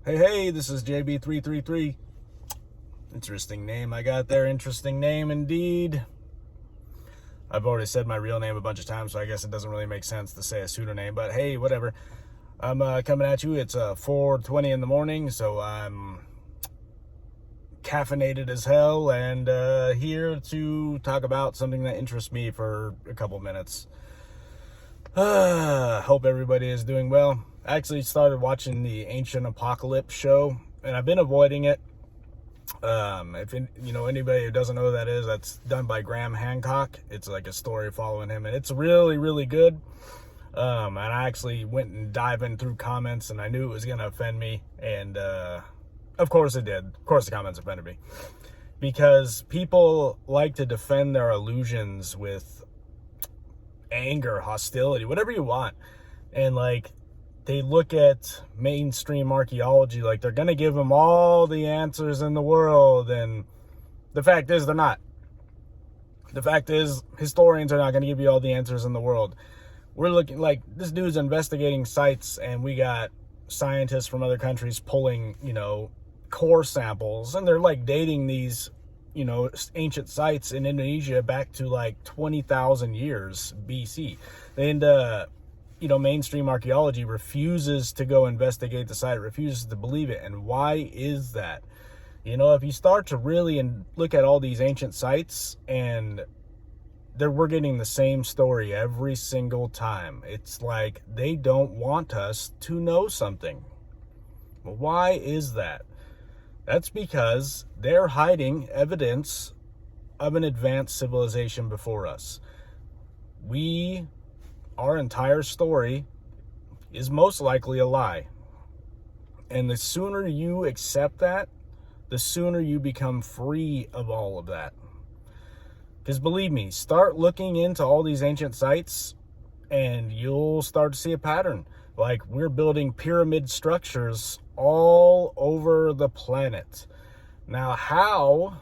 Hey, this is JB333. Interesting name I got there. Interesting name indeed. I've already said my real name a bunch of times, so I guess it doesn't really make sense to say a pseudonym, but hey, whatever. I'm coming at you. It's 4:20 in the morning, so I'm caffeinated as hell and here to talk about something that interests me for a couple minutes. Hope everybody is doing well. I actually started watching the Ancient Apocalypse show, and I've been avoiding it. If anybody who doesn't know who that is, that's done by Graham Hancock. It's like a story following him, and it's really, really good. And I actually went and diving through comments, and I knew it was going to offend me, and of course it did. Of course the comments offended me, because people like to defend their illusions with anger, hostility, whatever you want, and they look at mainstream archaeology like they're going to give them all the answers in the world, and the fact is they're not. The fact is historians are not going to give you all the answers in the world. We're looking like this dude's investigating sites, and we got scientists from other countries pulling, core samples, and they're dating these, ancient sites in Indonesia back to 20,000 years BC. And, mainstream archaeology refuses to go investigate the site, refuses to believe it. And why is that? If you start to really look at all these ancient sites, and we're getting the same story every single time. It's like they don't want us to know something. Well, why is that? That's because they're hiding evidence of an advanced civilization before us. Our entire story is most likely a lie. And the sooner you accept that, the sooner you become free of all of that. Because believe me, start looking into all these ancient sites and you'll start to see a pattern. We're building pyramid structures all over the planet. Now, how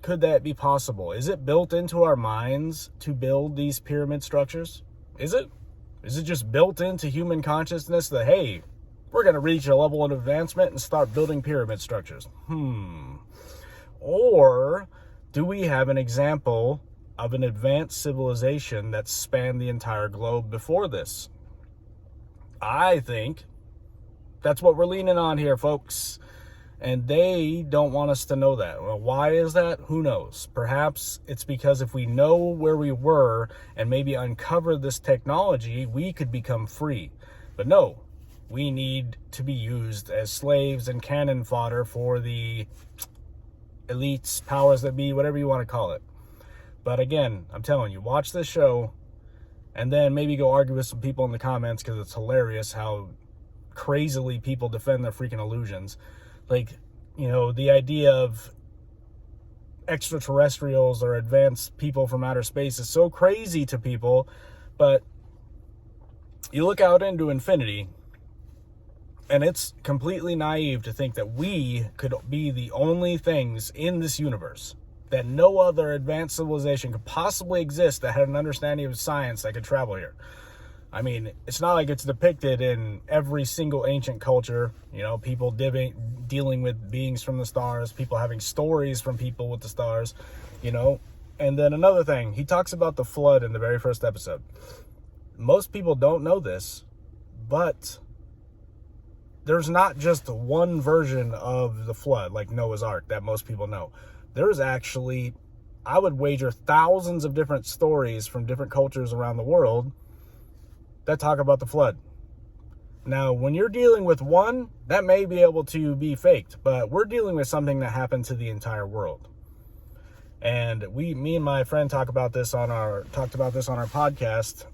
could that be possible? Is it built into our minds to build these pyramid structures? Is it? Is it just built into human consciousness that, hey, we're going to reach a level of advancement and start building pyramid structures? Or do we have an example of an advanced civilization that spanned the entire globe before this? I think that's what we're leaning on here, folks. And they don't want us to know that. Well, why is that? Who knows? Perhaps it's because if we know where we were and maybe uncover this technology, we could become free. But no, we need to be used as slaves and cannon fodder for the elites, powers that be, whatever you want to call it. But again, I'm telling you, watch this show and then maybe go argue with some people in the comments, because it's hilarious how crazily people defend their freaking illusions. The idea of extraterrestrials or advanced people from outer space is so crazy to people, but you look out into infinity, and it's completely naive to think that we could be the only things in this universe, that no other advanced civilization could possibly exist that had an understanding of science that could travel here. I mean, it's not like it's depicted in every single ancient culture, people dealing with beings from the stars, people having stories from people with the stars, And then another thing, he talks about the flood in the very first episode. Most people don't know this, but there's not just one version of the flood, like Noah's Ark, that most people know. There's actually, I would wager, thousands of different stories from different cultures around the world that talk about the flood. Now, when you're dealing with one, that may be able to be faked, but we're dealing with something that happened to the entire world. And me and my friend talked about this on our podcast.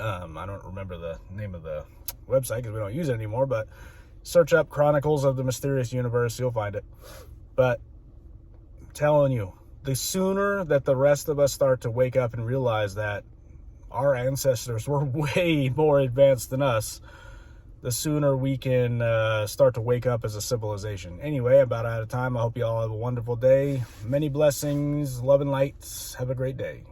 I don't remember the name of the website because we don't use it anymore, but search up Chronicles of the Mysterious Universe, you'll find it. But I'm telling you, the sooner that the rest of us start to wake up and realize that our ancestors were way more advanced than us, the sooner we can start to wake up as a civilization. Anyway, I'm about out of time. I hope you all have a wonderful day. Many blessings, love and lights. Have a great day.